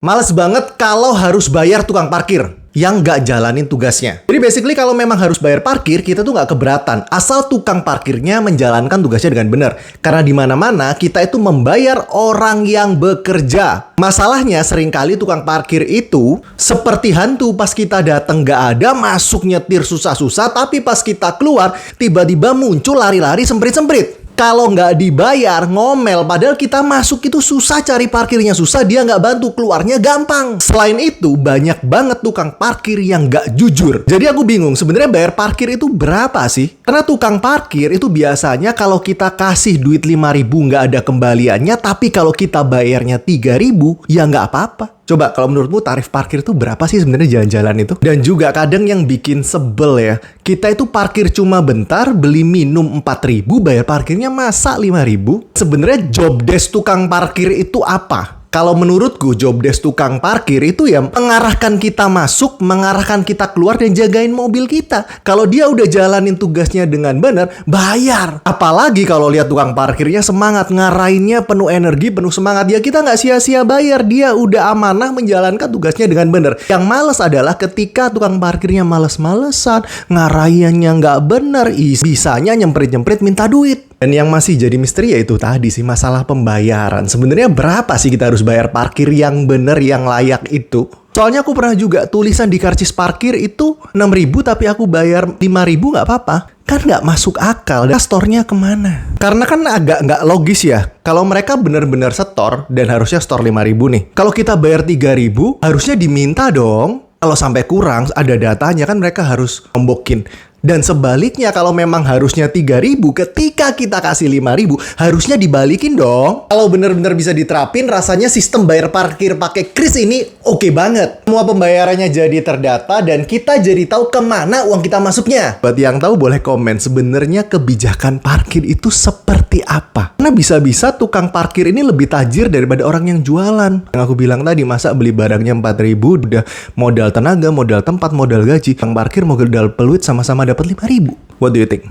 Males banget kalau harus bayar tukang parkir yang nggak jalanin tugasnya. Jadi basically kalau memang harus bayar parkir, kita tuh nggak keberatan. Asal tukang parkirnya menjalankan tugasnya dengan benar. Karena di mana-mana kita itu membayar orang yang bekerja. Masalahnya seringkali tukang parkir itu seperti hantu. Pas kita datang nggak ada, masuk nyetir susah-susah. Tapi pas kita keluar, tiba-tiba muncul lari-lari semprit-semprit. Kalau nggak dibayar, ngomel. Padahal kita masuk itu susah, cari parkirnya susah, dia nggak bantu, keluarnya gampang. Selain itu, banyak banget tukang parkir yang nggak jujur. Jadi aku bingung, sebenarnya bayar parkir itu berapa sih? Karena tukang parkir itu biasanya kalau kita kasih duit 5.000 nggak ada kembaliannya, tapi kalau kita bayarnya 3.000, ya nggak apa-apa. Coba kalau menurutmu tarif parkir itu berapa sih sebenarnya jalan-jalan itu? Dan juga kadang yang bikin sebel ya, kita itu parkir cuma bentar, beli minum 4.000, bayar parkirnya masa 5.000? Sebenarnya job desk tukang parkir itu apa? Kalau menurutku job desk tukang parkir itu ya mengarahkan kita masuk, mengarahkan kita keluar dan jagain mobil kita. Kalau dia udah jalanin tugasnya dengan benar, bayar. Apalagi kalau lihat tukang parkirnya semangat, ngarahinnya penuh energi, penuh semangat. Ya kita nggak sia-sia bayar, dia udah amanah menjalankan tugasnya dengan benar. Yang males adalah ketika tukang parkirnya males-malesan, ngarahinnya nggak benar, bisanya nyemprit-nyemprit minta duit. Dan yang masih jadi misteri yaitu tadi sih masalah pembayaran. Sebenarnya berapa sih kita harus bayar parkir yang bener, yang layak itu? Soalnya aku pernah juga tulisan di karcis parkir itu 6.000 tapi aku bayar 5.000 nggak apa-apa. Kan nggak masuk akal. Dan store-nya kemana? Karena kan agak nggak logis ya. Kalau mereka bener-bener setor dan harusnya store 5.000 nih. Kalau kita bayar 3.000 harusnya diminta dong. Kalau sampai kurang ada datanya kan mereka harus nombokin. Dan sebaliknya kalau memang harusnya 3.000, ketika kita kasih 5.000, harusnya dibalikin dong. Kalau bener-bener bisa diterapin, rasanya sistem bayar parkir pakai kris ini oke banget. Semua pembayarannya jadi terdata dan kita jadi tahu kemana uang kita masuknya. Buat yang tahu boleh komen sebenarnya kebijakan parkir itu seperti apa. Karena bisa-bisa tukang parkir ini lebih tajir daripada orang yang jualan. Yang aku bilang tadi, masa beli barangnya 4.000, udah modal tenaga, modal tempat, modal gaji. Tukang parkir modal peluit sama-sama dapat 5.000. What do you think?